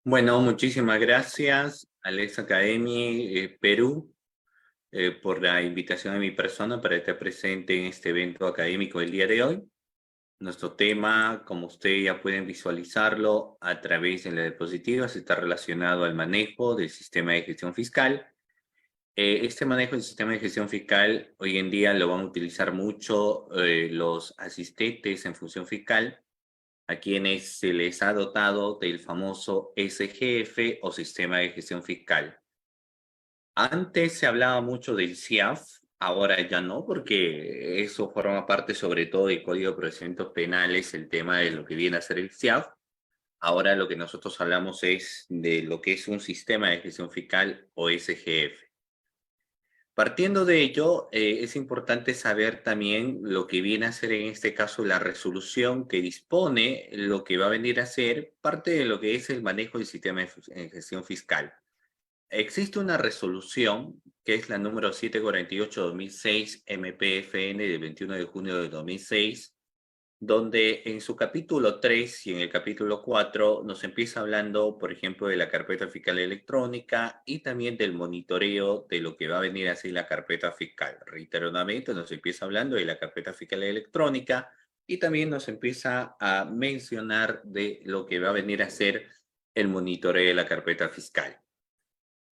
Bueno, muchísimas gracias, Alex Academy Perú, por la invitación a mi persona para estar presente en este evento académico el día de hoy. Nuestro tema, como ustedes ya pueden visualizarlo a través de las diapositivas, está relacionado al manejo del sistema de gestión fiscal. Este manejo del sistema de gestión fiscal hoy en día lo van a utilizar mucho los asistentes en función fiscal, a quienes se les ha dotado del famoso SGF o Sistema de Gestión Fiscal. Antes se hablaba mucho del CIAF, ahora ya no, porque eso forma parte sobre todo del Código de Procedimientos Penales, el tema de lo que viene a ser el CIAF. Ahora lo que nosotros hablamos es de lo que es un Sistema de Gestión Fiscal o SGF. Partiendo de ello, es importante saber también lo que viene a ser en este caso la resolución que dispone lo que va a venir a ser parte de lo que es el manejo del sistema de gestión fiscal. Existe una resolución que es la número 748-2006 MPFN del 21 de junio de 2006, donde en su capítulo 3 y en el capítulo 4 nos empieza hablando, por ejemplo, de la carpeta fiscal electrónica y también del monitoreo de lo que va a venir a ser la carpeta fiscal. Reiteradamente nos empieza hablando de la carpeta fiscal electrónica y también nos empieza a mencionar de lo que va a venir a ser el monitoreo de la carpeta fiscal.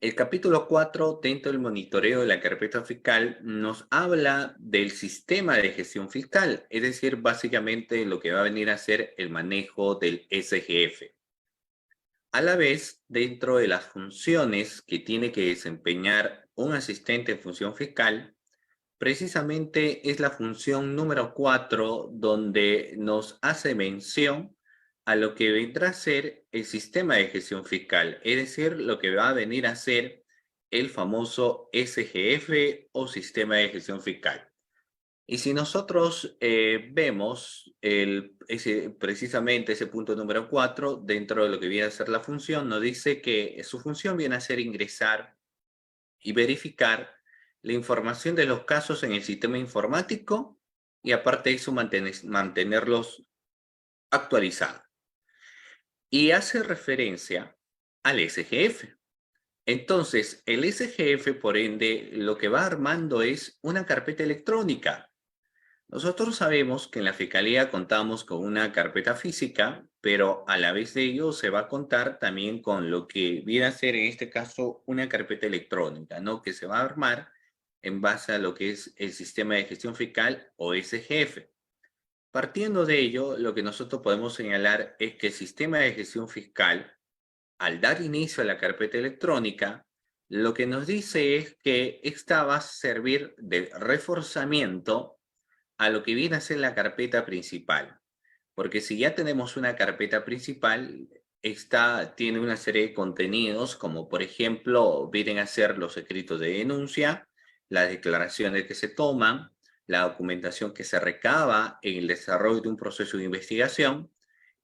El capítulo 4, dentro del monitoreo de la carpeta fiscal, nos habla del sistema de gestión fiscal, es decir, básicamente lo que va a venir a ser el manejo del SGF. A la vez, dentro de las funciones que tiene que desempeñar un asistente en función fiscal, precisamente es la función número 4 donde nos hace mención a lo que vendrá a ser el sistema de gestión fiscal, es decir, lo que va a venir a ser el famoso SGF o sistema de gestión fiscal. Y si nosotros vemos precisamente ese punto número 4 dentro de lo que viene a ser la función, nos dice que su función viene a ser ingresar y verificar la información de los casos en el sistema informático y aparte de eso mantenerlos actualizados. Y hace referencia al SGF. Entonces, el SGF, por ende, lo que va armando es una carpeta electrónica. Nosotros sabemos que en la Fiscalía contamos con una carpeta física, pero a la vez de ello se va a contar también con lo que viene a ser en este caso una carpeta electrónica, ¿no? Que se va a armar en base a lo que es el sistema de gestión fiscal o SGF. Partiendo de ello, lo que nosotros podemos señalar es que el sistema de gestión fiscal, al dar inicio a la carpeta electrónica, lo que nos dice es que esta va a servir de reforzamiento a lo que viene a ser la carpeta principal. Porque si ya tenemos una carpeta principal, esta tiene una serie de contenidos, como por ejemplo, vienen a ser los escritos de denuncia, las declaraciones que se toman, la documentación que se recaba en el desarrollo de un proceso de investigación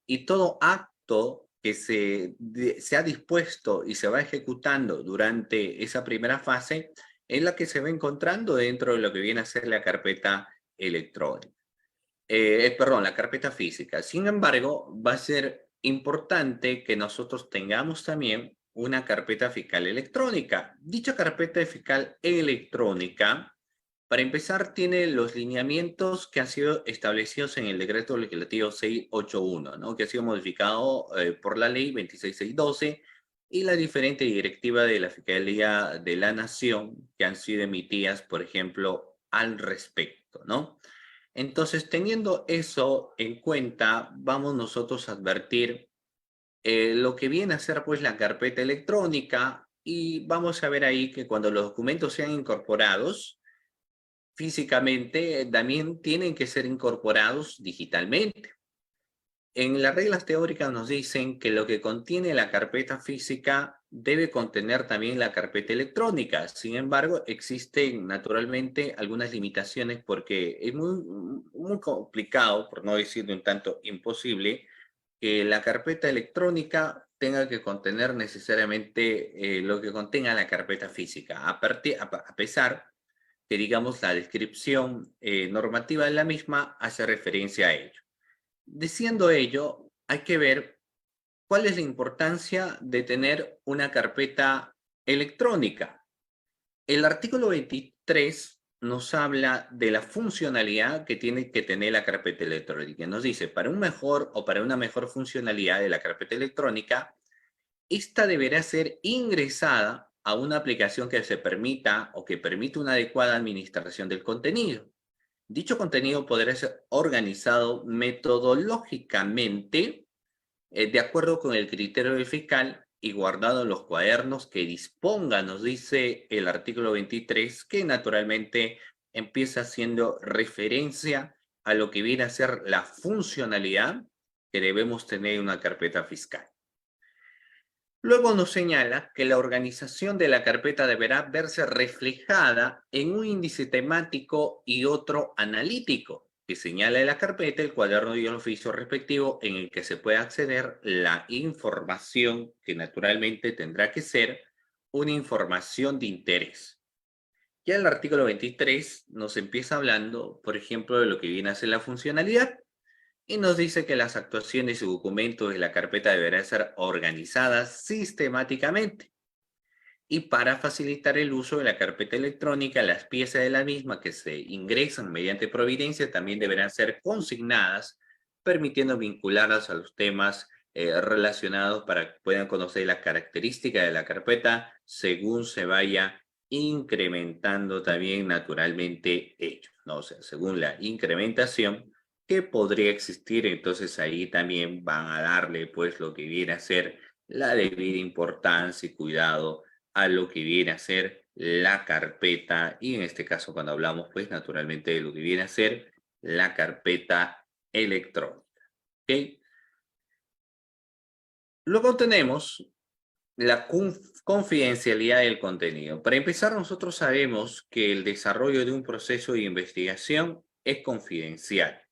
y todo acto que se ha dispuesto y se va ejecutando durante esa primera fase es la que se va encontrando dentro de lo que viene a ser la carpeta electrónica. Perdón, la carpeta física. Sin embargo, va a ser importante que nosotros tengamos también una carpeta fiscal electrónica. Dicha carpeta fiscal electrónica, para empezar, tiene los lineamientos que han sido establecidos en el decreto legislativo 681, ¿no? Que ha sido modificado por la ley 26612 y la diferente directiva de la Fiscalía de la Nación que han sido emitidas, por ejemplo, al respecto, ¿no? Entonces, teniendo eso en cuenta, vamos nosotros a advertir lo que viene a ser pues la carpeta electrónica y vamos a ver ahí que cuando los documentos sean incorporados físicamente, también tienen que ser incorporados digitalmente. En las reglas teóricas nos dicen que lo que contiene la carpeta física debe contener también la carpeta electrónica. Sin embargo, existen naturalmente algunas limitaciones porque es muy complicado, por no decir un tanto imposible, que la carpeta electrónica tenga que contener necesariamente lo que contenga la carpeta física, a pesar que digamos la descripción normativa de la misma hace referencia a ello. Diciendo ello, hay que ver ¿cuál es la importancia de tener una carpeta electrónica? El artículo 23 nos habla de la funcionalidad que tiene que tener la carpeta electrónica. Nos dice, para un mejor o para una mejor funcionalidad de la carpeta electrónica, esta deberá ser ingresada a una aplicación que se permita o que permita una adecuada administración del contenido. Dicho contenido podrá ser organizado metodológicamente de acuerdo con el criterio del fiscal y guardado en los cuadernos que disponga, nos dice el artículo 23, que naturalmente empieza haciendo referencia a lo que viene a ser la funcionalidad que debemos tener en una carpeta fiscal. Luego nos señala que la organización de la carpeta deberá verse reflejada en un índice temático y otro analítico, que señala en la carpeta el cuaderno y el oficio respectivo en el que se puede acceder la información que naturalmente tendrá que ser una información de interés. Ya el artículo 23 nos empieza hablando, por ejemplo, de lo que viene a ser la funcionalidad y nos dice que las actuaciones y documentos de la carpeta deberán ser organizadas sistemáticamente. Y para facilitar el uso de la carpeta electrónica, las piezas de la misma que se ingresan mediante providencia también deberán ser consignadas, permitiendo vincularlas a los temas relacionados para que puedan conocer las características de la carpeta según se vaya incrementando también naturalmente ello, ¿no? O sea, según la incrementación que podría existir, entonces ahí también van a darle pues lo que viene a ser la debida importancia y cuidado a lo que viene a ser la carpeta y en este caso cuando hablamos pues naturalmente de lo que viene a ser la carpeta electrónica. ¿Ok? Luego tenemos la confidencialidad del contenido. Para empezar, nosotros sabemos que el desarrollo de un proceso de investigación es confidencial,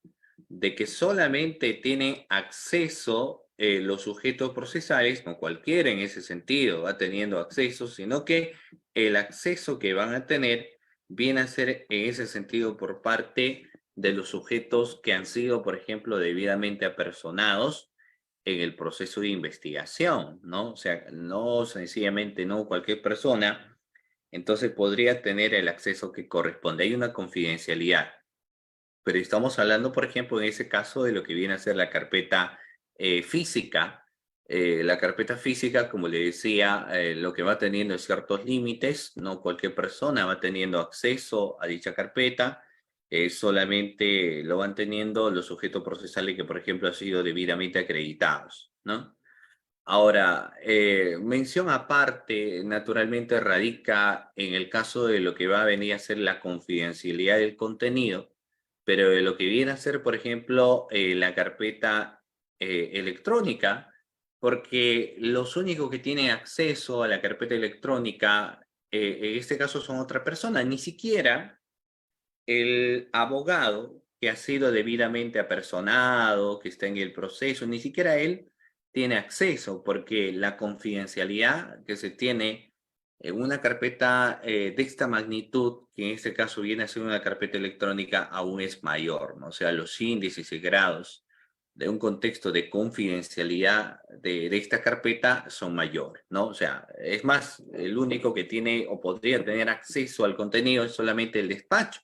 de que solamente tienen acceso los sujetos procesales, no cualquiera en ese sentido va teniendo acceso, sino que el acceso que van a tener viene a ser en ese sentido por parte de los sujetos que han sido, por ejemplo, debidamente apersonados en el proceso de investigación, ¿no? O sea, no sencillamente no cualquier persona, entonces podría tener el acceso que corresponde. Hay una confidencialidad. Pero estamos hablando, por ejemplo, en ese caso de lo que viene a ser la carpeta física. La carpeta física, como le decía, lo que va teniendo es ciertos límites, no cualquier persona va teniendo acceso a dicha carpeta, solamente lo van teniendo los sujetos procesales que, por ejemplo, han sido debidamente acreditados, ¿no? Ahora, mención aparte, naturalmente radica en el caso de lo que va a venir a ser la confidencialidad del contenido, pero de lo que viene a ser, por ejemplo, la carpeta electrónica, porque los únicos que tienen acceso a la carpeta electrónica, en este caso son otra persona, ni siquiera el abogado que ha sido debidamente apersonado, que está en el proceso, ni siquiera él tiene acceso, porque la confidencialidad que se tiene en una carpeta de esta magnitud, que en este caso viene a ser una carpeta electrónica, aún es mayor, ¿no? O sea, los índices y grados de un contexto de confidencialidad de esta carpeta son mayores, ¿no? O sea, es más, el único que tiene o podría tener acceso al contenido es solamente el despacho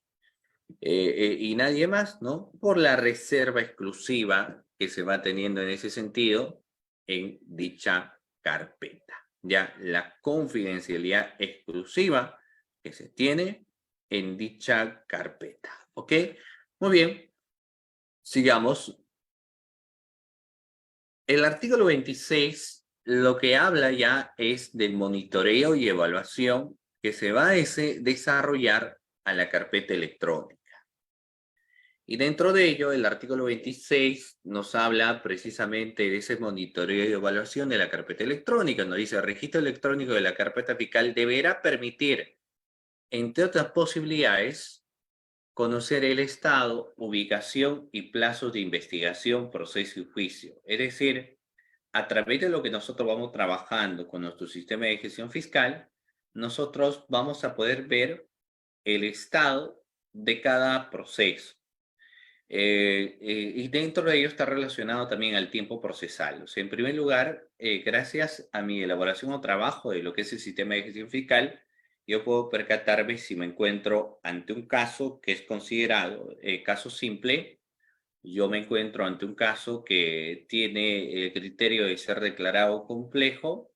y nadie más, ¿no? Por la reserva exclusiva que se va teniendo en ese sentido en dicha carpeta. Ya la confidencialidad exclusiva que se tiene en dicha carpeta. ¿Ok? Muy bien. Sigamos. El artículo 26 lo que habla ya es del monitoreo y evaluación que se va a desarrollar a la carpeta electrónica. Y dentro de ello, el artículo 26 nos habla precisamente de ese monitoreo y evaluación de la carpeta electrónica. Nos dice, el registro electrónico de la carpeta fiscal deberá permitir, entre otras posibilidades, conocer el estado, ubicación y plazos de investigación, proceso y juicio. Es decir, a través de lo que nosotros vamos trabajando con nuestro sistema de gestión fiscal, nosotros vamos a poder ver el estado de cada proceso. Y dentro de ello está relacionado también al tiempo procesal. O sea, en primer lugar, gracias a mi elaboración o trabajo de lo que es el sistema de gestión fiscal, yo puedo percatarme si me encuentro ante un caso que es considerado caso simple. Yo me encuentro ante un caso que tiene el criterio de ser declarado complejo,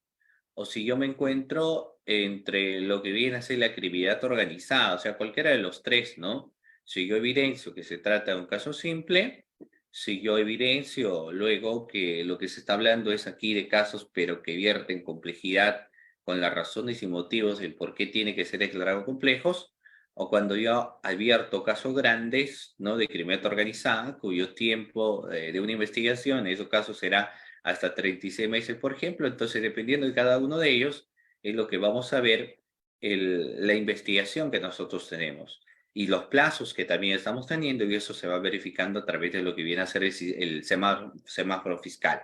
o si yo me encuentro entre lo que viene a ser la actividad organizada, o sea, cualquiera de los tres, ¿no? Si yo evidencio que se trata de un caso simple, si yo evidencio luego que lo que se está hablando es aquí de casos, pero que vierten complejidad con las razones y motivos del por qué tiene que ser declarado complejos, o cuando yo advierto casos grandes, ¿no? De criminalidad organizada, cuyo tiempo de una investigación, en esos casos será hasta 36 meses, por ejemplo. Entonces, dependiendo de cada uno de ellos, es lo que vamos a ver la investigación que nosotros tenemos y los plazos que también estamos teniendo, y eso se va verificando a través de lo que viene a ser el semáforo fiscal.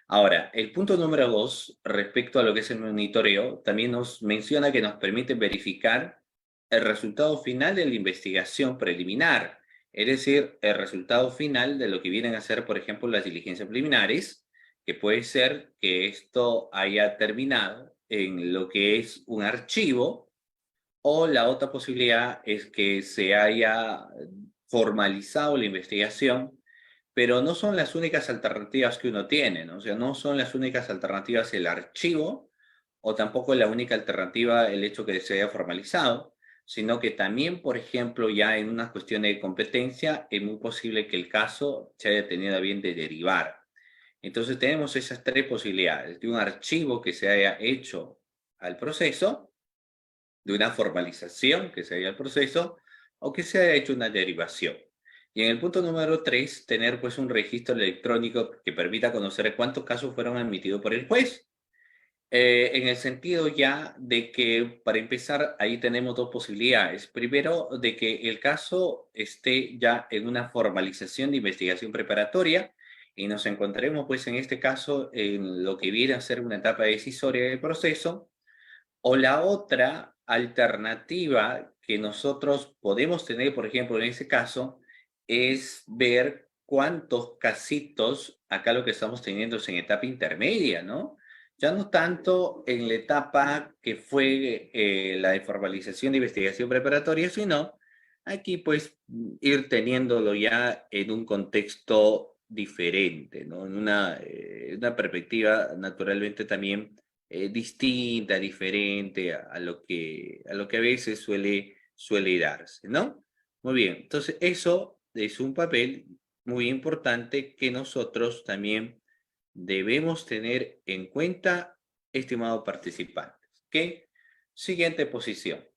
Ahora, el punto número 2, respecto a lo que es el monitoreo, también nos menciona que nos permite verificar el resultado final de la investigación preliminar, es decir, el resultado final de lo que vienen a ser, por ejemplo, las diligencias preliminares, que puede ser que esto haya terminado en lo que es un archivo, o la otra posibilidad es que se haya formalizado la investigación, pero no son las únicas alternativas que uno tiene, ¿no? O sea, no son las únicas alternativas el archivo, o tampoco la única alternativa el hecho que se haya formalizado, sino que también, por ejemplo, ya en una cuestión de competencia, es muy posible que el caso se haya tenido a bien de derivar. Entonces tenemos esas tres posibilidades: de un archivo que se haya hecho al proceso, de una formalización que se haya al proceso, o que se haya hecho una derivación. Y en el punto número 3, tener pues un registro electrónico que permita conocer cuántos casos fueron admitidos por el juez. En el sentido ya de que, para empezar, ahí tenemos dos posibilidades. Primero, de que el caso esté ya en una formalización de investigación preparatoria y nos encontremos, pues, en este caso, en lo que viene a ser una etapa decisoria del proceso. O la otra alternativa que nosotros podemos tener, por ejemplo, en ese caso, es ver cuántos casitos, acá lo que estamos teniendo es en etapa intermedia, ¿no? Ya no tanto en la etapa que fue la de formalización de investigación preparatoria, sino aquí pues ir teniéndolo ya en un contexto diferente, ¿no? En una perspectiva naturalmente también distinta, diferente a lo que a veces suele darse, ¿no? Muy bien, entonces eso es un papel muy importante que nosotros también debemos tener en cuenta, estimados participantes. ¿Ok? Siguiente posición.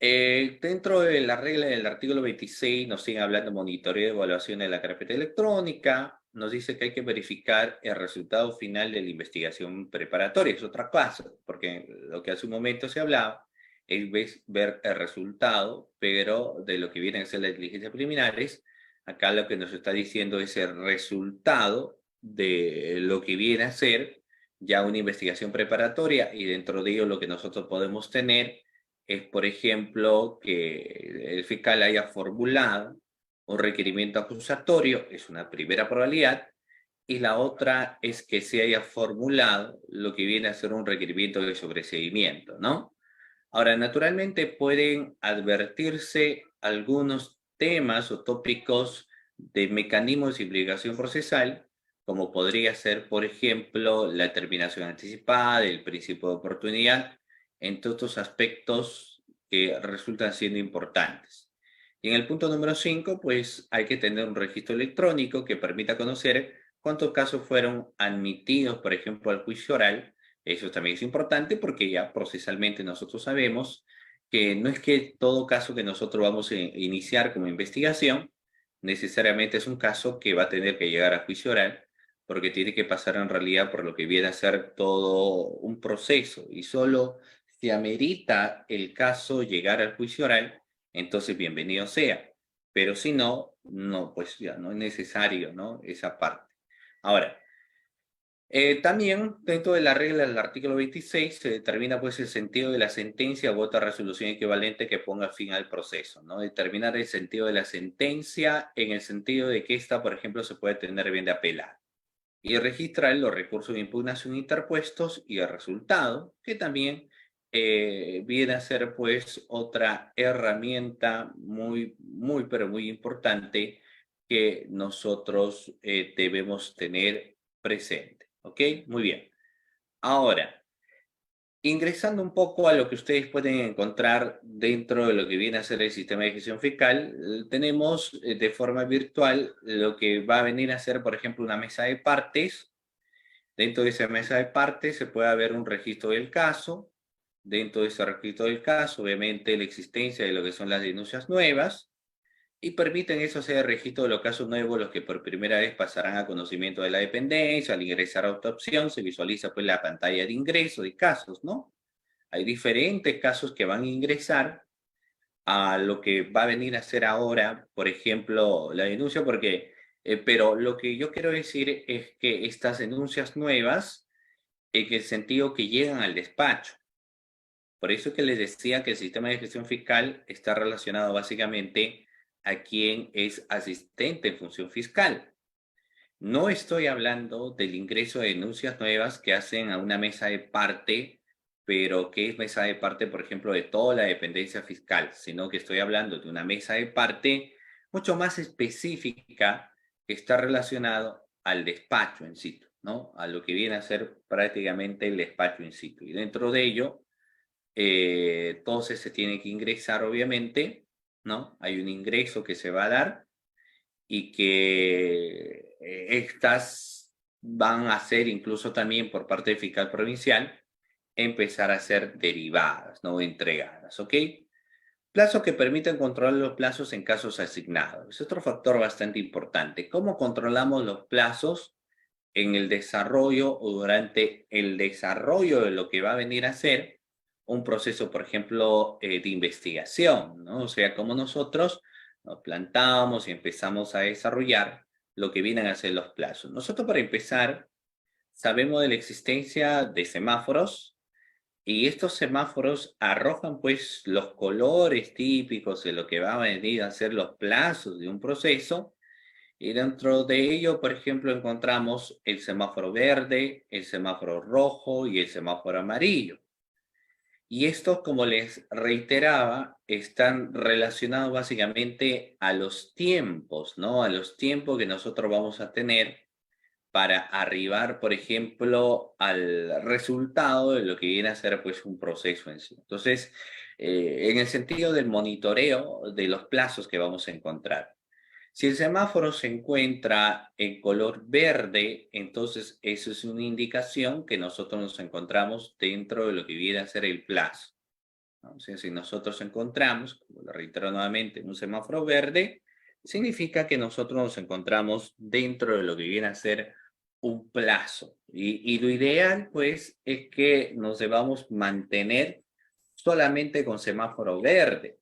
Dentro de la regla del artículo 26 nos sigue hablando de monitoreo y evaluación de la carpeta electrónica. Nos dice que hay que verificar el resultado final de la investigación preparatoria. Es otra cosa, porque lo que hace un momento se hablaba es ver el resultado, pero de lo que vienen a ser las diligencias preliminares, acá lo que nos está diciendo es el resultado de lo que viene a ser ya una investigación preparatoria, y dentro de ello lo que nosotros podemos tener es, por ejemplo, que el fiscal haya formulado un requerimiento acusatorio, es una primera probabilidad, y la otra es que se haya formulado lo que viene a ser un requerimiento de sobreseimiento, ¿no? Ahora, naturalmente pueden advertirse algunos temas o tópicos de mecanismos de simplificación procesal, como podría ser, por ejemplo, la terminación anticipada, el principio de oportunidad, entre otros aspectos que resultan siendo importantes. Y en el punto número 5, pues hay que tener un registro electrónico que permita conocer cuántos casos fueron admitidos, por ejemplo, al juicio oral. Eso también es importante porque ya procesalmente nosotros sabemos que no es que todo caso que nosotros vamos a iniciar como investigación necesariamente es un caso que va a tener que llegar a juicio oral, porque tiene que pasar en realidad por lo que viene a ser todo un proceso, y solo si amerita el caso llegar al juicio oral, entonces bienvenido sea. Pero si no, no, pues ya no es necesario, ¿no? Esa parte. Ahora, También, dentro de la regla del artículo 26, se determina pues el sentido de la sentencia u otra resolución equivalente que ponga fin al proceso, ¿no? Determinar el sentido de la sentencia en el sentido de que esta, por ejemplo, se puede tener bien de apelar. Y registrar los recursos de impugnación interpuestos y el resultado, que también viene a ser pues otra herramienta pero muy importante que nosotros debemos tener presente. ¿Ok? Muy bien. Ahora, ingresando un poco a lo que ustedes pueden encontrar dentro de lo que viene a ser el sistema de gestión fiscal, tenemos de forma virtual lo que va a venir a ser, por ejemplo, una mesa de partes. Dentro de esa mesa de partes se puede ver un registro del caso. Dentro de ese registro del caso, obviamente, la existencia de lo que son las denuncias nuevas y permiten eso hacer el registro de los casos nuevos, los que por primera vez pasarán a conocimiento de la dependencia. Al ingresar a otra opción, se visualiza pues la pantalla de ingreso de casos, ¿no? Hay diferentes casos que van a ingresar a lo que va a venir a ser ahora, por ejemplo, la denuncia, pero lo que yo quiero decir es que estas denuncias nuevas, en el sentido que llegan al despacho. Por eso es que les decía que el sistema de gestión fiscal está relacionado básicamente a quien es asistente en función fiscal. No estoy hablando del ingreso de denuncias nuevas que hacen a una mesa de parte, pero que es mesa de parte, por ejemplo, de toda la dependencia fiscal, sino que estoy hablando de una mesa de parte mucho más específica que está relacionado al despacho en situ, ¿no? A lo que viene a ser prácticamente el despacho en situ. Y dentro de ello, entonces se tiene que ingresar, obviamente, ¿no? Hay un ingreso que se va a dar y que estas van a ser incluso también por parte del fiscal provincial empezar a ser derivadas, no entregadas, ¿ok? Plazos que permiten controlar los plazos en casos asignados. Es otro factor bastante importante. ¿Cómo controlamos los plazos en el desarrollo o durante el desarrollo de lo que va a venir a ser un proceso, por ejemplo, de investigación, ¿no? O sea, como nosotros nos plantamos y empezamos a desarrollar lo que vienen a ser los plazos. Nosotros, para empezar, sabemos de la existencia de semáforos y estos semáforos arrojan pues los colores típicos de lo que va a venir a ser los plazos de un proceso y dentro de ello, por ejemplo, encontramos el semáforo verde, el semáforo rojo y el semáforo amarillo. Y estos, como les reiteraba, están relacionados básicamente a los tiempos, ¿no? A los tiempos que nosotros vamos a tener para arribar, por ejemplo, al resultado de lo que viene a ser pues un proceso en sí. Entonces, en el sentido del monitoreo de los plazos que vamos a encontrar. Si el semáforo se encuentra en color verde, entonces eso es una indicación que nosotros nos encontramos dentro de lo que viene a ser el plazo, ¿no? O sea, si nosotros encontramos, como lo reitero nuevamente, un semáforo verde, significa que nosotros nos encontramos dentro de lo que viene a ser un plazo. Y lo ideal, pues, es que nos debamos mantener solamente con semáforo verde.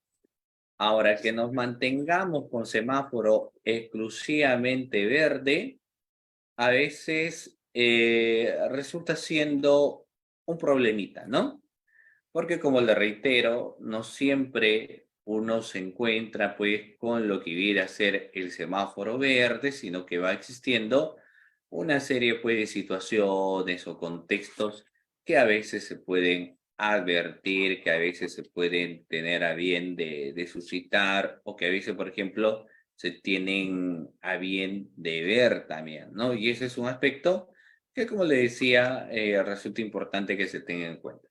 Ahora, que nos mantengamos con semáforo exclusivamente verde, a veces resulta siendo un problemita, ¿no? Porque como le reitero, no siempre uno se encuentra pues con lo que viene a ser el semáforo verde, sino que va existiendo una serie pues de situaciones o contextos que a veces se pueden advertir, que a veces se pueden tener a bien de suscitar o que a veces, por ejemplo, se tienen a bien de ver también, ¿no? Y ese es un aspecto que, como le decía, resulta importante que se tenga en cuenta.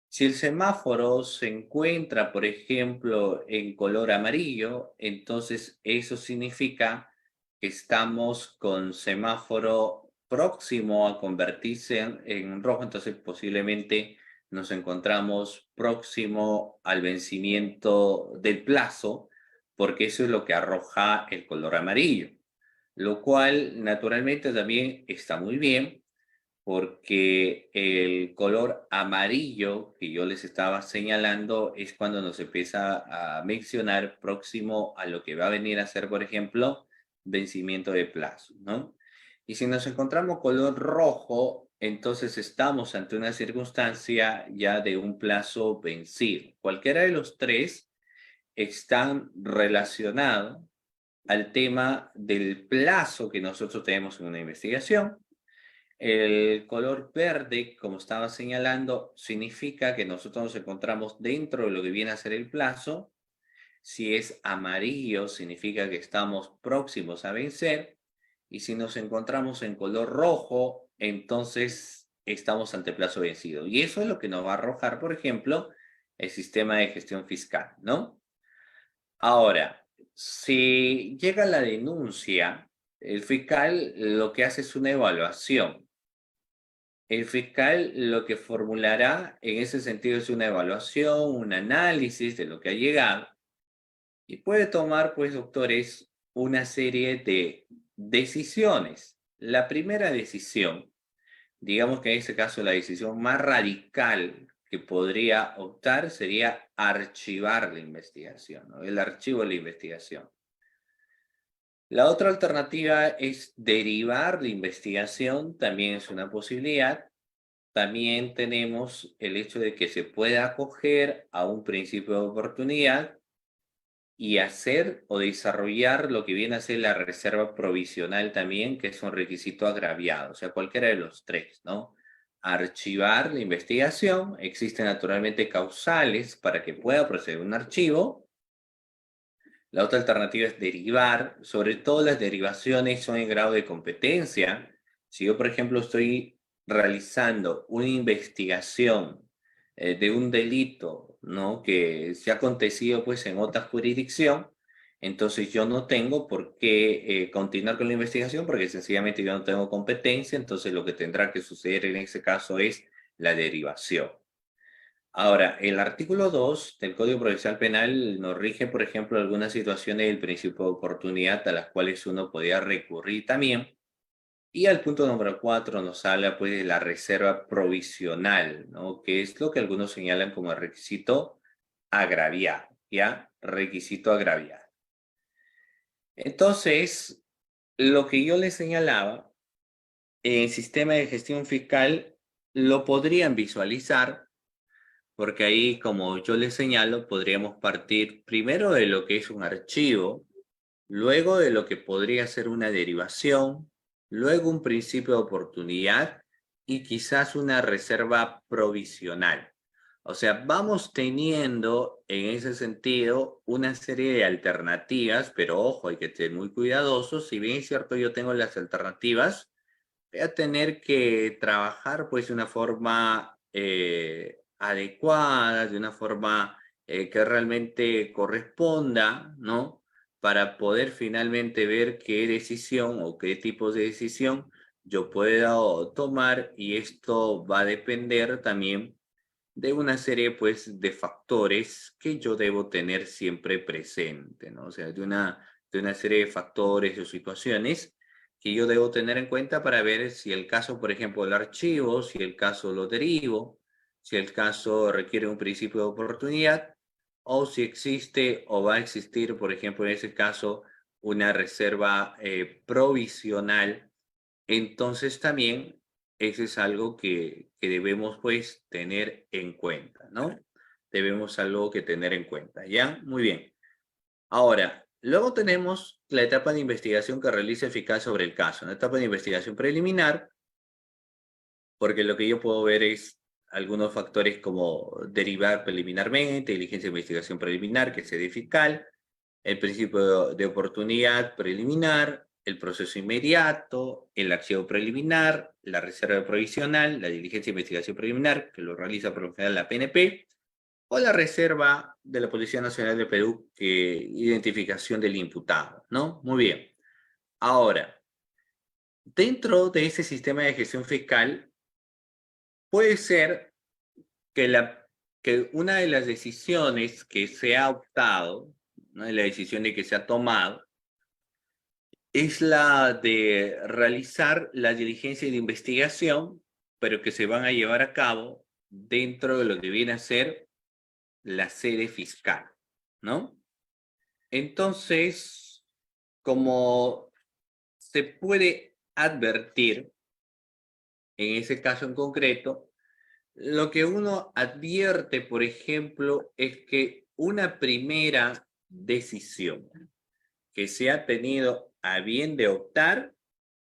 Si el semáforo se encuentra, por ejemplo, en color amarillo, entonces eso significa que estamos con semáforo próximo a convertirse en rojo, entonces posiblemente nos encontramos próximo al vencimiento del plazo, porque eso es lo que arroja el color amarillo, lo cual naturalmente también está muy bien porque el color amarillo que yo les estaba señalando es cuando nos empieza a mencionar próximo a lo que va a venir a ser, por ejemplo, vencimiento de plazo, ¿no? Y si nos encontramos color rojo, entonces estamos ante una circunstancia ya de un plazo vencido. Cualquiera de los tres están relacionados al tema del plazo que nosotros tenemos en una investigación. El color verde, como estaba señalando, significa que nosotros nos encontramos dentro de lo que viene a ser el plazo. Si es amarillo, significa que estamos próximos a vencer. Y si nos encontramos en color rojo, entonces estamos ante plazo vencido. Y eso es lo que nos va a arrojar, por ejemplo, el sistema de gestión fiscal, ¿no? Ahora, si llega la denuncia, el fiscal lo que hace es una evaluación. El fiscal lo que formulará en ese sentido es una evaluación, un análisis de lo que ha llegado y puede tomar, pues, doctores, una serie de decisiones. La primera decisión, digamos que en este caso la decisión más radical que podría optar sería archivar la investigación, ¿no? El archivo de la investigación. La otra alternativa es derivar la investigación, también es una posibilidad. También tenemos el hecho de que se pueda acoger a un principio de oportunidad y hacer o desarrollar lo que viene a ser la reserva provisional también, que es un requisito agraviado, o sea, cualquiera de los tres, ¿no? Archivar la investigación, existen naturalmente causales para que pueda proceder un archivo. La otra alternativa es derivar, sobre todo las derivaciones son en grado de competencia. Si yo, por ejemplo, estoy realizando una investigación de un delito, ¿no? Que se ha acontecido pues en otra jurisdicción, entonces yo no tengo por qué continuar con la investigación porque sencillamente yo no tengo competencia, entonces lo que tendrá que suceder en ese caso es la derivación. Ahora, el artículo 2 del Código Procesal Penal nos rige, por ejemplo, algunas situaciones del principio de oportunidad a las cuales uno podía recurrir también. Y al punto número 4 nos habla pues de la reserva provisional, ¿no? Que es lo que algunos señalan como requisito agraviado, ¿ya? Requisito agraviado. Entonces, lo que yo les señalaba, en el sistema de gestión fiscal lo podrían visualizar. Porque ahí, como yo les señalo, podríamos partir primero de lo que es un archivo, luego de lo que podría ser una derivación, luego un principio de oportunidad y quizás una reserva provisional. O sea, vamos teniendo en ese sentido una serie de alternativas, pero ojo, hay que ser muy cuidadosos. Si bien es cierto, yo tengo las alternativas, voy a tener que trabajar pues de una forma adecuada, de una forma que realmente corresponda, ¿no? Para poder finalmente ver qué decisión o qué tipos de decisión yo puedo tomar y esto va a depender también de una serie pues de factores que yo debo tener siempre presente, ¿no? O sea, de una serie de factores o situaciones que yo debo tener en cuenta para ver si el caso, por ejemplo, del archivo, si el caso lo derivo, si el caso requiere un principio de oportunidad, o si existe o va a existir, por ejemplo, en ese caso, una reserva provisional. Entonces también eso es algo que debemos pues tener en cuenta, ¿no? Debemos algo que tener en cuenta, ¿ya? Muy bien. Ahora, luego tenemos la etapa de investigación que realiza el fiscal sobre el caso, una etapa de investigación preliminar, porque lo que yo puedo ver es algunos factores como derivar preliminarmente, diligencia de investigación preliminar, que se dé fiscal, el principio de oportunidad preliminar, el proceso inmediato, el archivo preliminar, la reserva provisional, la diligencia de investigación preliminar, que lo realiza por lo general la PNP, o la reserva de la Policía Nacional de Perú, que identificación del imputado, ¿no? Muy bien. Ahora, dentro de ese sistema de gestión fiscal, puede ser que, que una de las decisiones que se ha optado, una de las decisiones que se ha tomado, es la de realizar la diligencia de investigación, pero que se van a llevar a cabo dentro de lo que viene a ser la sede fiscal, ¿no? Entonces, como se puede advertir, en ese caso en concreto, lo que uno advierte, por ejemplo, es que una primera decisión que se ha tenido a bien de optar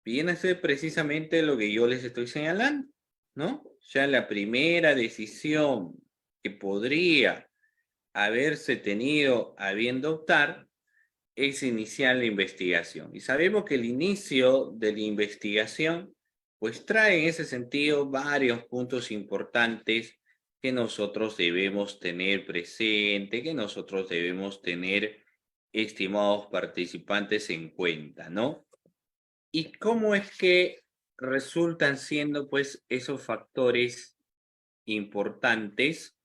viene a ser precisamente lo que yo les estoy señalando, ¿no? O sea, la primera decisión que podría haberse tenido a bien de optar es iniciar la investigación. Y sabemos que el inicio de la investigación, pues trae en ese sentido varios puntos importantes que nosotros debemos tener presente, que nosotros debemos tener, estimados participantes, en cuenta, ¿no? ¿Y cómo es que resultan siendo, pues, esos factores importantes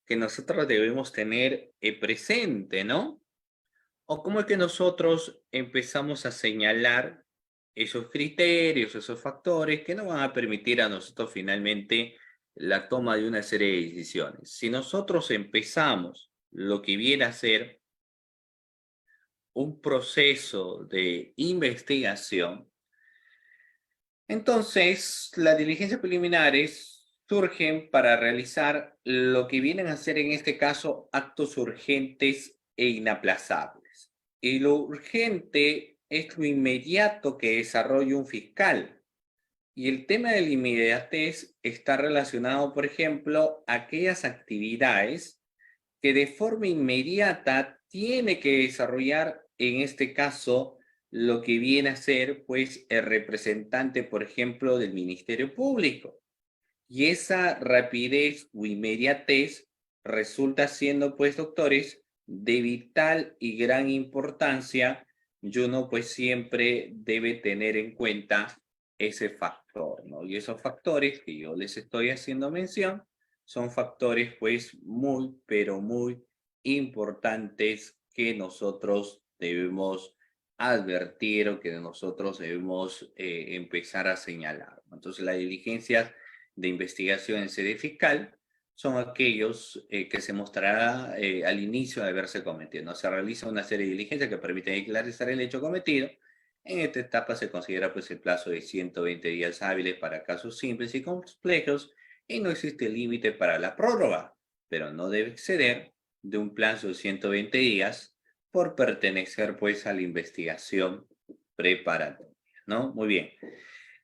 que nosotros debemos tener presente, ¿no? ¿O cómo es que nosotros empezamos a señalar esos criterios, esos factores que nos van a permitir a nosotros finalmente la toma de una serie de decisiones? Si nosotros empezamos lo que viene a ser un proceso de investigación, entonces las diligencias preliminares surgen para realizar lo que vienen a ser en este caso actos urgentes e inaplazables. Y lo urgente es lo inmediato que desarrolla un fiscal. Y el tema de la inmediatez está relacionado, por ejemplo, a aquellas actividades que de forma inmediata tiene que desarrollar, en este caso, lo que viene a ser, pues, el representante, por ejemplo, del Ministerio Público. Y esa rapidez o inmediatez resulta siendo, pues, doctores, de vital y gran importancia, y uno, pues, siempre debe tener en cuenta ese factor, ¿no? Y esos factores que yo les estoy haciendo mención son factores, pues, muy, pero muy importantes que nosotros debemos advertir o que nosotros debemos empezar a señalar. Entonces, las diligencias de investigación en sede fiscal son aquellos que se mostrará al inicio de haberse cometido. No se realiza una serie de diligencias que permiten esclarecer el hecho cometido. En esta etapa se considera, pues, el plazo de 120 días hábiles para casos simples y complejos, y no existe límite para la prórroga, pero no debe exceder de un plazo de 120 días por pertenecer, pues, a la investigación preparatoria, ¿no? Muy bien.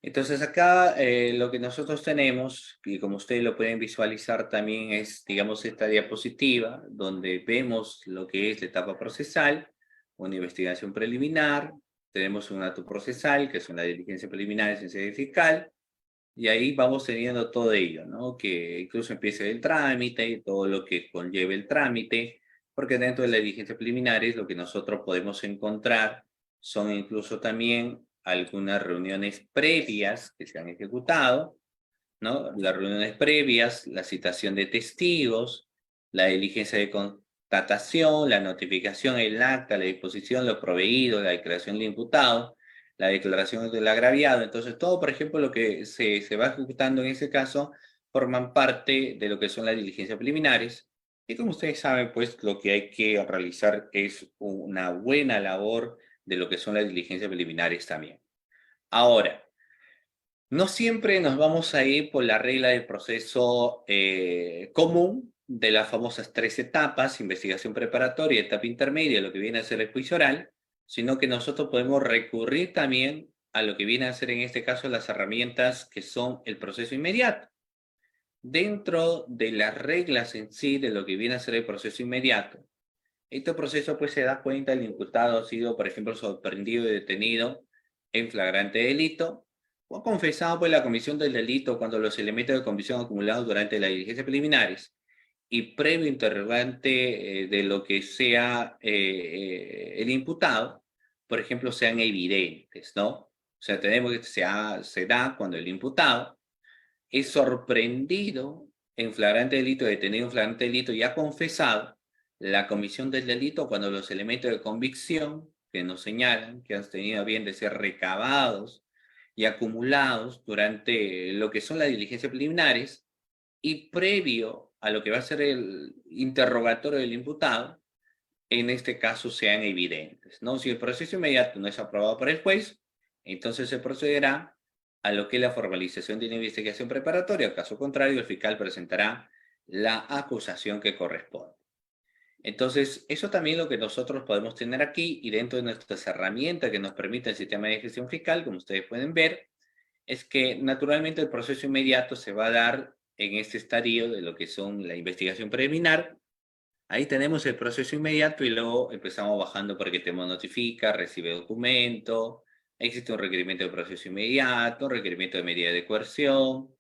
Entonces acá lo que nosotros tenemos, y como ustedes lo pueden visualizar también, es, digamos, esta diapositiva donde vemos lo que es la etapa procesal, una investigación preliminar, tenemos un acto procesal, que es una diligencia preliminar en sede fiscal, y ahí vamos teniendo todo ello, ¿no? Que incluso empiece el trámite, todo lo que conlleve el trámite, porque dentro de las diligencias preliminares lo que nosotros podemos encontrar son incluso también algunas reuniones previas que se han ejecutado, ¿no? Las reuniones previas, la citación de testigos, la diligencia de constatación, la notificación, el acta, la disposición, lo proveído, la declaración del imputado, la declaración del agraviado. Entonces, todo, por ejemplo, lo que se va ejecutando en ese caso, forman parte de lo que son las diligencias preliminares. Y como ustedes saben, pues lo que hay que realizar es una buena labor de lo que son las diligencias preliminares también. Ahora, no siempre nos vamos a ir por la regla del proceso común de las famosas 3 etapas: investigación preparatoria, etapa intermedia, lo que viene a ser el juicio oral, sino que nosotros podemos recurrir también a lo que viene a ser en este caso las herramientas que son el proceso inmediato. Dentro de las reglas en sí de lo que viene a ser el proceso inmediato, este proceso, pues, se da cuenta el imputado ha sido, por ejemplo, sorprendido y detenido en flagrante delito, o ha confesado, pues, la comisión del delito cuando los elementos de convicción acumulados durante las diligencias preliminares y previo interrogante de lo que sea el imputado, por ejemplo, sean evidentes, ¿no? O sea, tenemos que se da cuando el imputado es sorprendido en flagrante delito, detenido en flagrante delito y ha confesado la comisión del delito cuando los elementos de convicción que nos señalan que han tenido a bien de ser recabados y acumulados durante lo que son las diligencias preliminares y previo a lo que va a ser el interrogatorio del imputado, en este caso sean evidentes, ¿no? Si el proceso inmediato no es aprobado por el juez, entonces se procederá a lo que es la formalización de una investigación preparatoria. Caso contrario, el fiscal presentará la acusación que corresponde. Entonces, eso también es lo que nosotros podemos tener aquí, y dentro de nuestras herramientas que nos permite el sistema de gestión fiscal, como ustedes pueden ver, es que naturalmente el proceso inmediato se va a dar en este estadio de lo que son la investigación preliminar. Ahí tenemos el proceso inmediato y luego empezamos bajando porque tema notifica, recibe documento, existe un requerimiento de proceso inmediato, requerimiento de medida de coerción.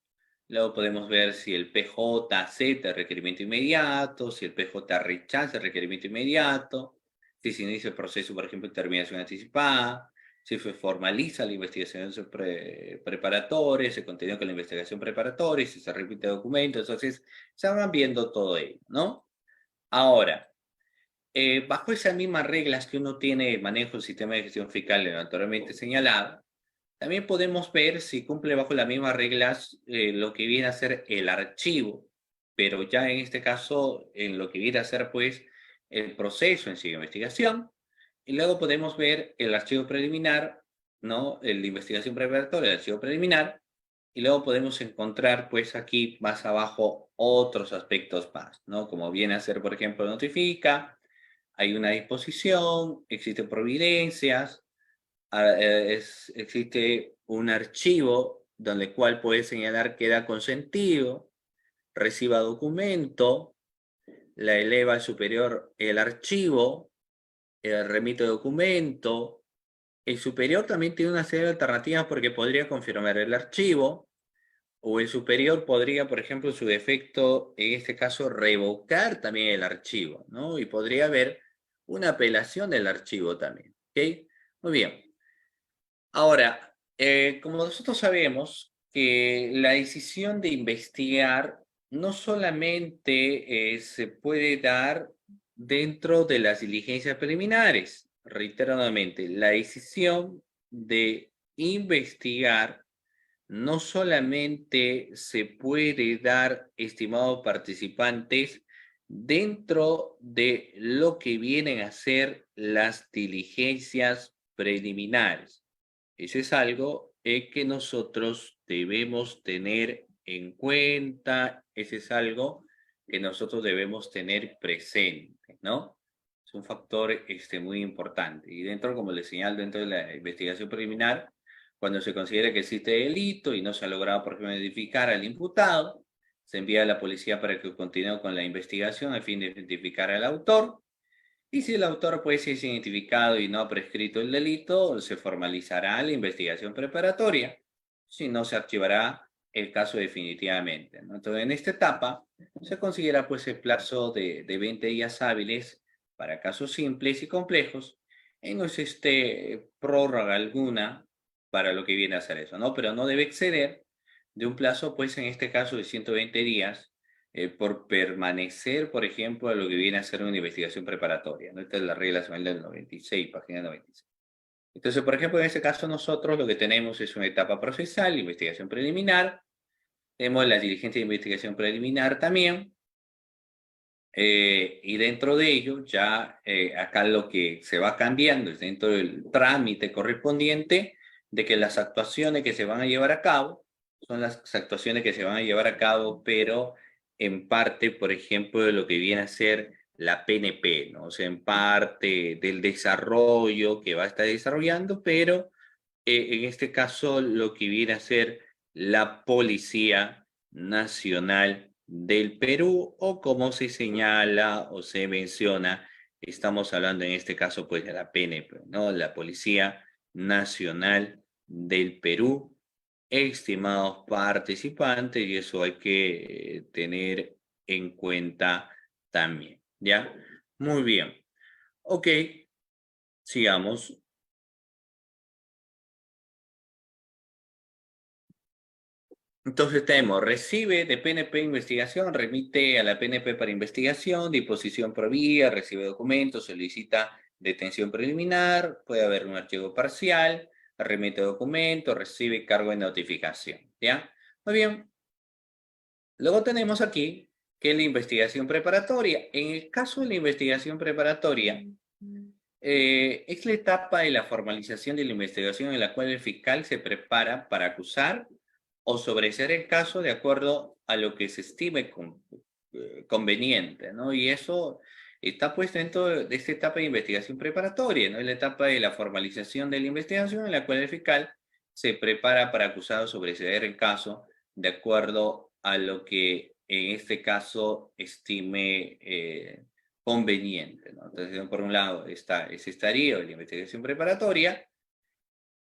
Luego podemos ver si el PJ acepta el requerimiento inmediato, si el PJ rechaza el requerimiento inmediato, si se inicia el proceso, por ejemplo, de terminación anticipada, si se formaliza la investigación preparatoria, se continúa con la investigación preparatoria, si se repite el documento. Entonces, se van viendo todo ello, ¿no? Ahora, bajo esas mismas reglas que uno tiene de manejo del sistema de gestión fiscal anteriormente señalado, también podemos ver si cumple bajo las mismas reglas lo que viene a ser el archivo, pero ya en este caso, en lo que viene a ser pues el proceso en sí de investigación. Y luego podemos ver el archivo preliminar, ¿no? La investigación preparatoria, el archivo preliminar, y luego podemos encontrar, pues aquí más abajo, otros aspectos más, ¿no? Como viene a ser, por ejemplo, notifica, hay una disposición, existen providencias, existe un archivo donde cual puede señalar queda consentido, reciba documento, la eleva al superior el archivo, remite documento. El superior también tiene una serie de alternativas porque podría confirmar el archivo, o el superior podría, por ejemplo, en su defecto, en este caso, revocar también el archivo, ¿no? Y podría haber una apelación del archivo también, ¿ok? Muy bien. Ahora, como nosotros sabemos que la decisión de investigar no solamente se puede dar dentro de las diligencias preliminares, reiteradamente, la decisión de investigar no solamente se puede dar, estimados participantes, dentro de lo que vienen a ser las diligencias preliminares. Eso es algo que nosotros debemos tener en cuenta, ese es algo que nosotros debemos tener presente, ¿no? Es un factor muy importante. Y dentro, como les señalo, dentro de la investigación preliminar, cuando se considera que existe delito y no se ha logrado, por ejemplo, identificar al imputado, se envía a la policía para que continúe con la investigación a fin de identificar al autor. Y si el autor pues es identificado y no ha prescrito el delito, se formalizará la investigación preparatoria. Si no, se archivará el caso definitivamente, ¿no? Entonces, en esta etapa se considera pues el plazo de 20 días hábiles para casos simples y complejos, y no existe prórroga alguna para lo que viene a ser eso, ¿no? Pero no debe exceder de un plazo, pues en este caso de 120 días, por permanecer, por ejemplo, a lo que viene a ser una investigación preparatoria, ¿no? Esta es la regla nacional del 96, página 96. Entonces, por ejemplo, en este caso nosotros lo que tenemos es una etapa procesal, investigación preliminar, tenemos la diligencia de investigación preliminar también, y dentro de ello ya acá lo que se va cambiando es dentro del trámite correspondiente de que las actuaciones que se van a llevar a cabo son las actuaciones que se van a llevar a cabo, pero en parte, por ejemplo, de lo que viene a ser la PNP, ¿no? O sea, en parte del desarrollo que va a estar desarrollando, pero en este caso lo que viene a ser la Policía Nacional del Perú, o como se señala o se menciona, estamos hablando en este caso pues de la PNP, ¿no? La Policía Nacional del Perú, estimados participantes, y eso hay que tener en cuenta también, ¿ya? Muy bien. Ok, sigamos. Entonces tenemos, recibe de PNP investigación, remite a la PNP para investigación, disposición por vía, recibe documentos, solicita detención preliminar, puede haber un archivo parcial, remite documentos, recibe cargo de notificación, ¿ya? Muy bien. Luego tenemos aquí que la investigación preparatoria. En el caso de la investigación preparatoria, Es la etapa de la formalización de la investigación en la cual el fiscal se prepara para acusar o sobreseer el caso de acuerdo a lo que se estime conveniente, ¿no? Y eso está puesto dentro de esta etapa de investigación preparatoria, ¿no? Es la etapa de la formalización de la investigación en la cual el fiscal se prepara para acusar o sobreseer el caso de acuerdo a lo que en este caso estime conveniente, ¿no? Entonces, por un lado está ese estadio de la investigación preparatoria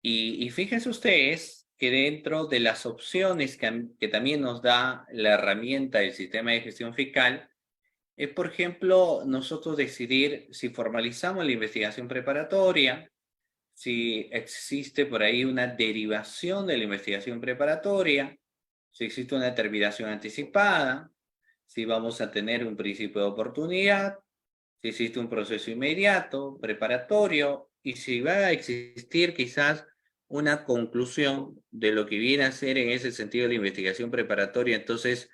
y fíjense ustedes que dentro de las opciones que también nos da la herramienta del sistema de gestión fiscal, es, por ejemplo, nosotros decidir si formalizamos la investigación preparatoria, si existe por ahí una derivación de la investigación preparatoria, si existe una terminación anticipada, si vamos a tener un principio de oportunidad, si existe un proceso inmediato, preparatorio, y si va a existir quizás una conclusión de lo que viene a ser en ese sentido la investigación preparatoria. Entonces,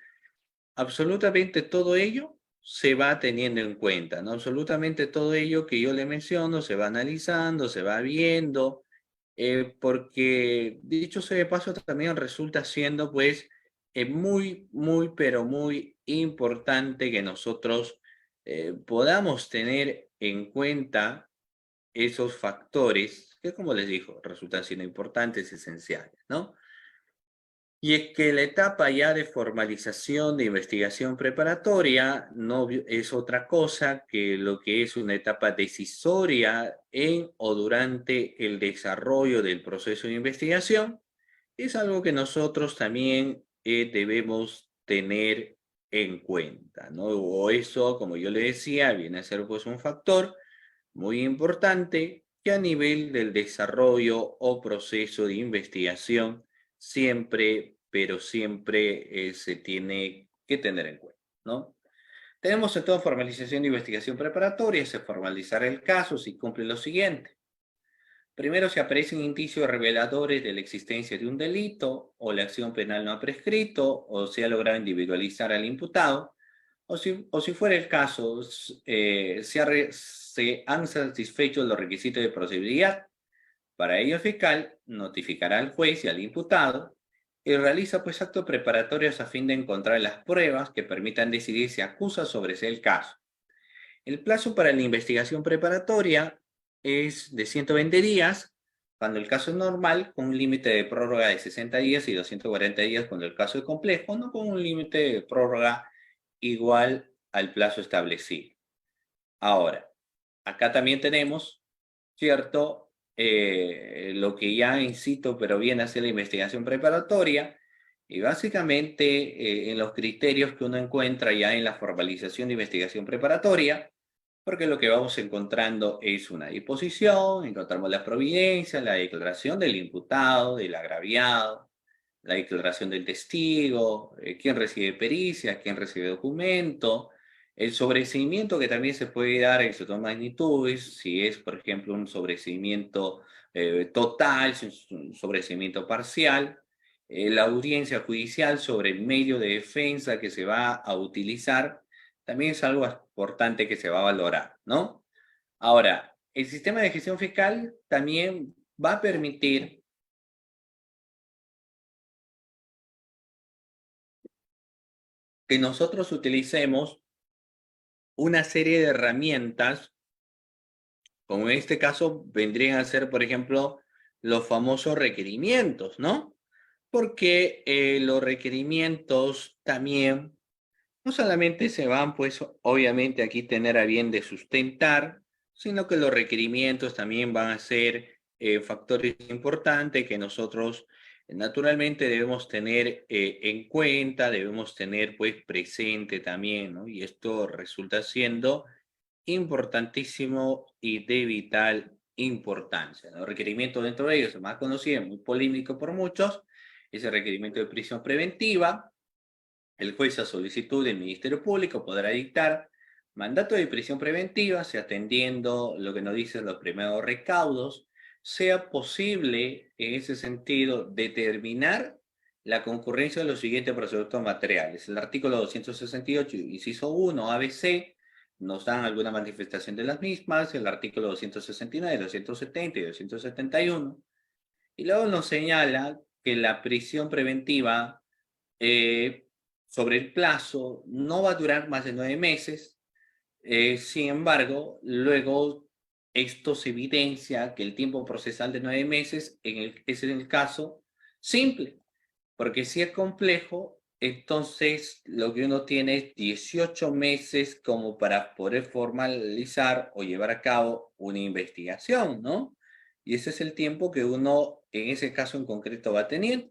absolutamente todo ello se va teniendo en cuenta, ¿no? Absolutamente todo ello que yo le menciono se va analizando, se va viendo, porque dicho sea de paso también resulta siendo pues muy, pero muy importante que nosotros podamos tener en cuenta esos factores que, como les digo, resultan siendo importantes, esenciales, ¿no? Y es que la etapa ya de formalización de investigación preparatoria no es otra cosa que lo que es una etapa decisoria en o durante el desarrollo del proceso de investigación. Es algo que nosotros también debemos tener en cuenta, ¿no? O eso, como yo le decía, viene a ser pues un factor muy importante que a nivel del desarrollo o proceso de investigación siempre, pero siempre se tiene que tener en cuenta, ¿no? Tenemos entonces formalización de investigación preparatoria, se formalizará el caso si cumple lo siguiente. Primero, si aparecen indicios reveladores de la existencia de un delito o la acción penal no ha prescrito o se ha logrado individualizar al imputado, o si fuera el caso, se han satisfecho los requisitos de procedibilidad. Para ello, el fiscal notificará al juez y al imputado y realiza pues actos preparatorios a fin de encontrar las pruebas que permitan decidir si acusa sobre ese caso. El plazo para la investigación preparatoria es de 120 días, cuando el caso es normal, con un límite de prórroga de 60 días y 240 días cuando el caso es complejo, no con un límite de prórroga igual al plazo establecido. Ahora, acá también tenemos, ¿cierto? Lo que ya incito, pero viene a ser la investigación preparatoria, y básicamente en los criterios que uno encuentra ya en la formalización de investigación preparatoria, porque lo que vamos encontrando es una disposición, encontramos la providencia, la declaración del imputado, del agraviado, la declaración del testigo, quién recibe pericia, quién recibe documento, el sobreseimiento que también se puede dar en sus dos magnitudes, si es, por ejemplo, un sobreseimiento total, si es un sobreseimiento parcial, la audiencia judicial sobre el medio de defensa que se va a utilizar, también es algo importante que se va a valorar, ¿no? Ahora, el sistema de gestión fiscal también va a permitir que nosotros utilicemos una serie de herramientas, como en este caso vendrían a ser, por ejemplo, los famosos requerimientos, ¿no? Porque los requerimientos también no solamente se van, pues, obviamente aquí tener a bien de sustentar, sino que los requerimientos también van a ser factores importantes que nosotros naturalmente debemos tener en cuenta, debemos tener pues presente también, ¿no? Y esto resulta siendo importantísimo y de vital importancia. Los requerimientos dentro de ellos, el más conocido, muy polémico por muchos, es el requerimiento de prisión preventiva. El juez, a solicitud del Ministerio Público, podrá dictar mandato de prisión preventiva si, atendiendo lo que nos dicen los primeros recaudos, sea posible en ese sentido determinar la concurrencia de los siguientes procedimientos materiales. El artículo 268, inciso 1, ABC, nos dan alguna manifestación de las mismas, el artículo 269, 270 y 271, y luego nos señala que la prisión preventiva sobre el plazo no va a durar más de 9 meses. Sin embargo, luego esto se evidencia que el tiempo procesal de 9 meses es en el caso simple, porque si es complejo, entonces lo que uno tiene es 18 meses como para poder formalizar o llevar a cabo una investigación, ¿no? Y ese es el tiempo que uno en ese caso en concreto va a tener.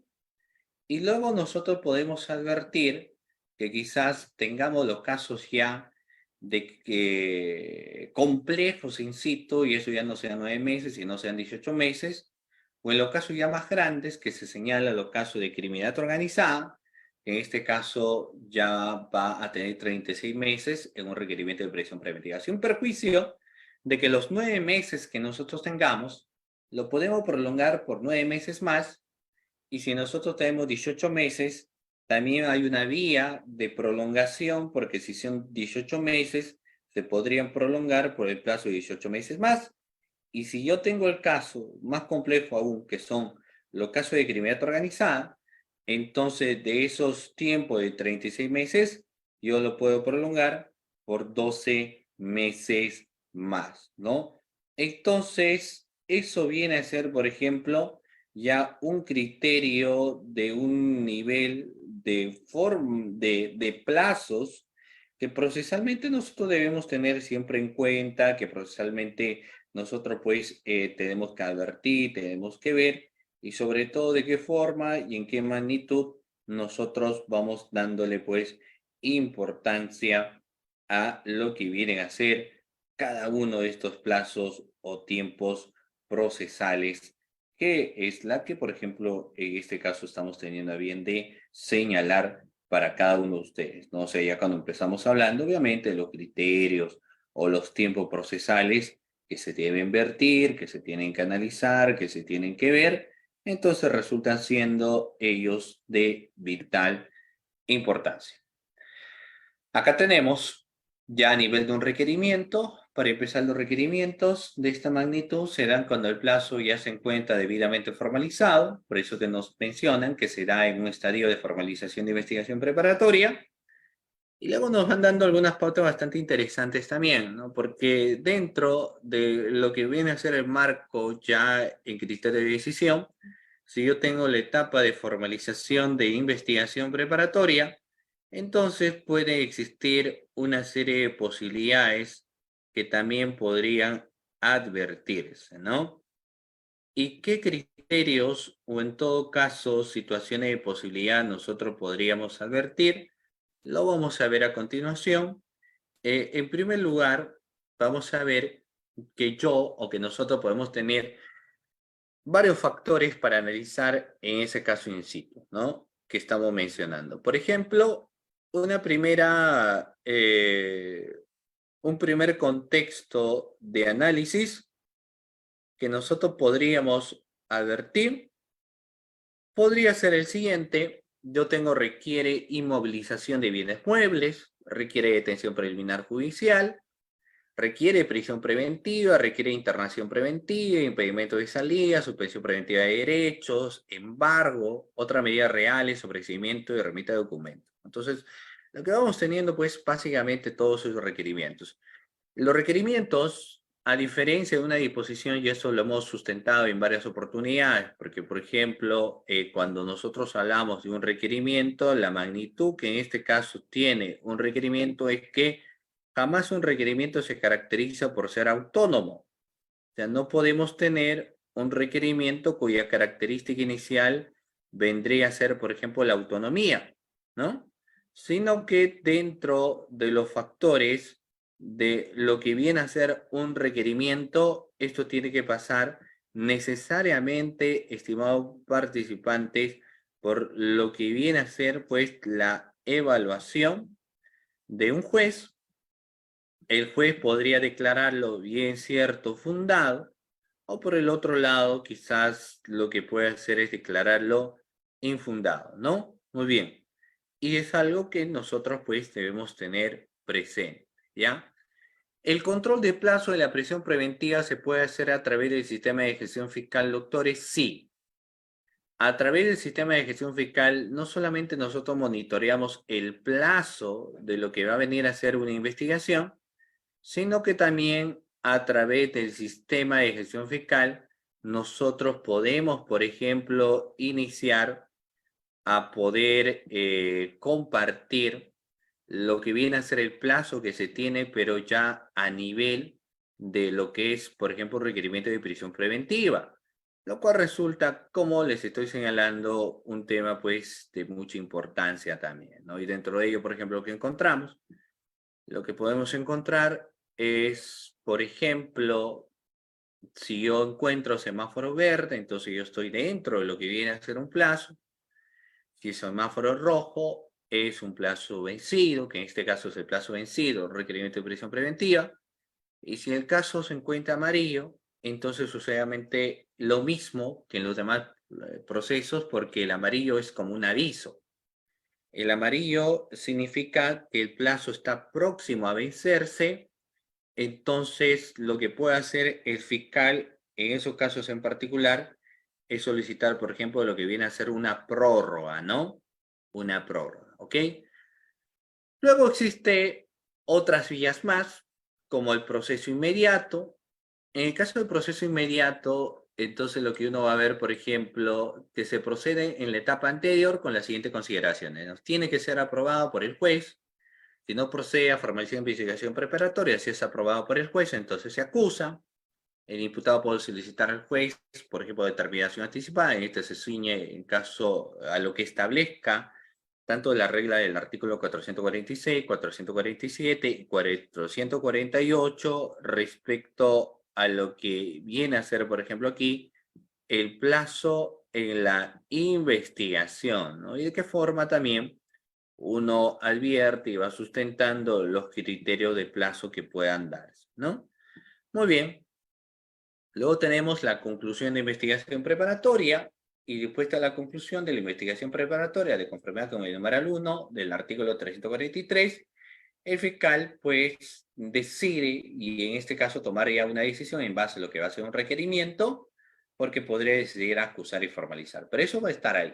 Y luego nosotros podemos advertir que quizás tengamos los casos ya de que complejos in situ, y eso ya no sean 9 meses, sino sean 18 meses, o en los casos ya más grandes, que se señala los casos de criminalidad organizada, que en este caso ya va a tener 36 meses en un requerimiento de prisión preventiva. Sin perjuicio de que los 9 meses que nosotros tengamos, lo podemos prolongar por 9 meses más, y si nosotros tenemos 18 meses, también hay una vía de prolongación, porque si son 18 meses, se podrían prolongar por el plazo de 18 meses más. Y si yo tengo el caso más complejo aún, que son los casos de criminalidad organizada, entonces de esos tiempos de 36 meses, yo lo puedo prolongar por 12 meses más, ¿no? Entonces, eso viene a ser, por ejemplo, ya un criterio de un nivel de plazos que procesalmente nosotros debemos tener siempre en cuenta, que procesalmente nosotros pues tenemos que advertir, tenemos que ver, y sobre todo de qué forma y en qué magnitud nosotros vamos dándole pues importancia a lo que vienen a ser cada uno de estos plazos o tiempos procesales, que es la que, por ejemplo, en este caso estamos teniendo a bien de señalar para cada uno de ustedes, ¿no? O sea, ya cuando empezamos hablando, obviamente, de los criterios o los tiempos procesales que se deben vertir, que se tienen que analizar, que se tienen que ver, entonces resultan siendo ellos de vital importancia. Acá tenemos ya a nivel de un requerimiento. Para empezar, los requerimientos de esta magnitud se dan cuando el plazo ya se encuentra debidamente formalizado, por eso que nos mencionan que se da en un estadio de formalización de investigación preparatoria. Y luego nos van dando algunas pautas bastante interesantes también, ¿no? Porque dentro de lo que viene a ser el marco ya en criterio de decisión, si yo tengo la etapa de formalización de investigación preparatoria, entonces puede existir una serie de posibilidades que también podrían advertirse, ¿no? ¿Y qué criterios o en todo caso situaciones de posibilidad nosotros podríamos advertir? Lo vamos a ver a continuación. En primer lugar, vamos a ver que yo o que nosotros podemos tener varios factores para analizar en ese caso in situ, ¿no? Que estamos mencionando. Por ejemplo, un primer contexto de análisis que nosotros podríamos advertir podría ser el siguiente. Yo tengo requiere inmovilización de bienes muebles, requiere detención preliminar judicial, requiere prisión preventiva, requiere internación preventiva, impedimento de salida, suspensión preventiva de derechos, embargo, otras medidas reales, sobreseimiento y remita de documentos. Entonces, lo que vamos teniendo, pues, básicamente todos esos requerimientos. Los requerimientos, a diferencia de una disposición, y eso lo hemos sustentado en varias oportunidades, porque, por ejemplo, cuando nosotros hablamos de un requerimiento, la magnitud que en este caso tiene un requerimiento es que jamás un requerimiento se caracteriza por ser autónomo. O sea, no podemos tener un requerimiento cuya característica inicial vendría a ser, por ejemplo, la autonomía, ¿no? Sino que dentro de los factores de lo que viene a ser un requerimiento, esto tiene que pasar necesariamente, estimados participantes, por lo que viene a ser, pues, la evaluación de un juez. El juez podría declararlo bien cierto, fundado, o por el otro lado, quizás lo que puede hacer es declararlo infundado, ¿no? Muy bien. Y es algo que nosotros pues debemos tener presente, ¿ya? El control de plazo de la prisión preventiva se puede hacer a través del sistema de gestión fiscal, doctores, sí. A través del sistema de gestión fiscal, no solamente nosotros monitoreamos el plazo de lo que va a venir a ser una investigación, sino que también a través del sistema de gestión fiscal, nosotros podemos, por ejemplo, iniciar a poder compartir lo que viene a ser el plazo que se tiene, pero ya a nivel de lo que es, por ejemplo, requerimiento de prisión preventiva, lo cual resulta, como les estoy señalando, un tema pues de mucha importancia también, ¿no? Y dentro de ello, por ejemplo, lo que encontramos, lo que podemos encontrar es, por ejemplo, si yo encuentro semáforo verde, entonces yo estoy dentro de lo que viene a ser un plazo. Si el semáforo rojo es un plazo vencido, que en este caso es el plazo vencido, requerimiento de prisión preventiva. Y si el caso se encuentra amarillo, entonces sucesivamente lo mismo que en los demás procesos, porque el amarillo es como un aviso. El amarillo significa que el plazo está próximo a vencerse, entonces lo que puede hacer el fiscal en esos casos en particular es solicitar, por ejemplo, lo que viene a ser una prórroga, ¿no? Una prórroga, ¿ok? Luego existe otras vías más, como el proceso inmediato. En el caso del proceso inmediato, entonces lo que uno va a ver, por ejemplo, que se procede en la etapa anterior con las siguientes consideraciones, ¿no? Tiene que ser aprobado por el juez. Si no procede a formalización de investigación preparatoria, si es aprobado por el juez, entonces se acusa. El imputado puede solicitar al juez, por ejemplo, determinación anticipada. En este se ciñe en caso a lo que establezca tanto la regla del artículo 446, 447 y 448 respecto a lo que viene a ser, por ejemplo, aquí el plazo en la investigación, ¿no? Y de qué forma también uno advierte y va sustentando los criterios de plazo que puedan darse, ¿no? Muy bien. Luego tenemos la conclusión de investigación preparatoria y después está la conclusión de la investigación preparatoria de conformidad con el numeral 1 del artículo 343. El fiscal pues decide y en este caso tomaría una decisión en base a lo que va a ser un requerimiento porque podría decidir acusar y formalizar. Pero eso va a estar ahí.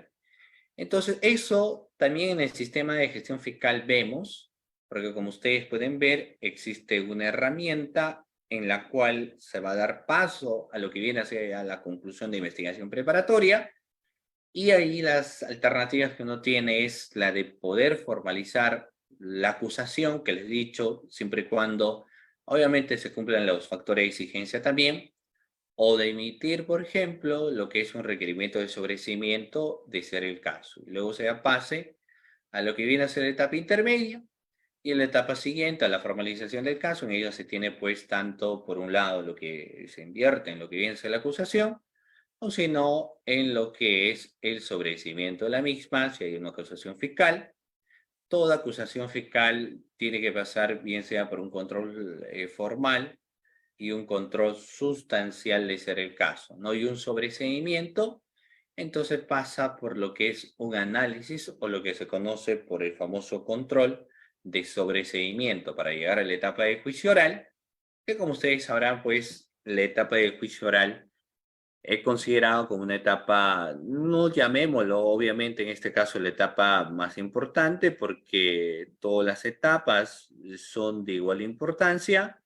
Entonces eso también en el sistema de gestión fiscal vemos, porque como ustedes pueden ver existe una herramienta en la cual se va a dar paso a lo que viene a ser a la conclusión de investigación preparatoria, y ahí las alternativas que uno tiene es la de poder formalizar la acusación, que les he dicho, siempre y cuando obviamente se cumplan los factores de exigencia también, o de emitir, por ejemplo, lo que es un requerimiento de sobreseimiento de ser el caso. Y luego se pase a lo que viene a ser la etapa intermedia, y en la etapa siguiente, a la formalización del caso, en ella se tiene pues tanto, por un lado, lo que se invierte en lo que viene a ser la acusación, o si no, en lo que es el sobreseimiento de la misma, si hay una acusación fiscal. Toda acusación fiscal tiene que pasar, bien sea por un control formal y un control sustancial de ser el caso, ¿no? Y un sobreseimiento, entonces pasa por lo que es un análisis o lo que se conoce por el famoso control de sobreseimiento para llegar a la etapa de juicio oral, que como ustedes sabrán, pues la etapa de juicio oral es considerado como una etapa, no llamémoslo, obviamente en este caso la etapa más importante, porque todas las etapas son de igual importancia,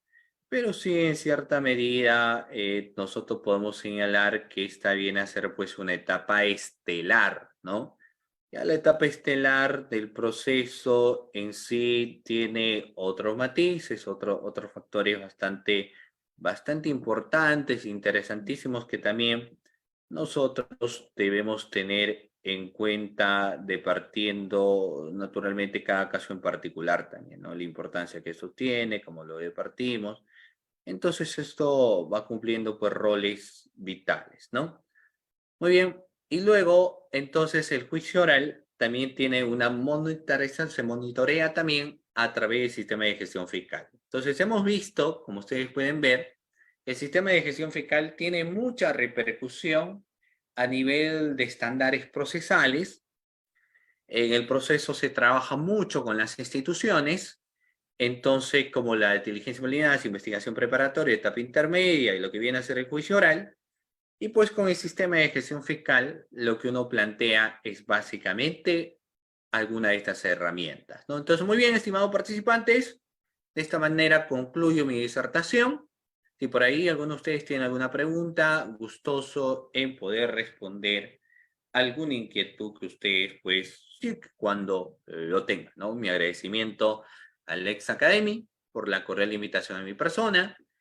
pero sí en cierta medida nosotros podemos señalar que esta viene a ser pues una etapa estelar, ¿no? Ya la etapa estelar del proceso en sí tiene otros matices, otros factores bastante importantes, interesantísimos que también nosotros debemos tener en cuenta de partiendo naturalmente cada caso en particular también, ¿no? La importancia que eso tiene, cómo lo departimos. Entonces esto va cumpliendo pues roles vitales, ¿no? Muy bien. Y luego, entonces, el juicio oral también tiene una monitorización, se monitorea también a través del sistema de gestión fiscal. Entonces, hemos visto, como ustedes pueden ver, el sistema de gestión fiscal tiene mucha repercusión a nivel de estándares procesales. En el proceso se trabaja mucho con las instituciones Entonces, como la diligencia preliminar es investigación preparatoria, etapa intermedia y lo que viene a ser el juicio oral, y pues con el sistema de gestión fiscal, lo que uno plantea es básicamente alguna de estas herramientas, ¿no? Entonces, muy bien, estimados participantes, de esta manera concluyo mi disertación. Si por ahí alguno de ustedes tiene alguna pregunta, gustoso en poder responder alguna inquietud que ustedes, pues, sí, cuando lo tengan, ¿no? Mi agradecimiento al Lex Academy por la cordial invitación a mi persona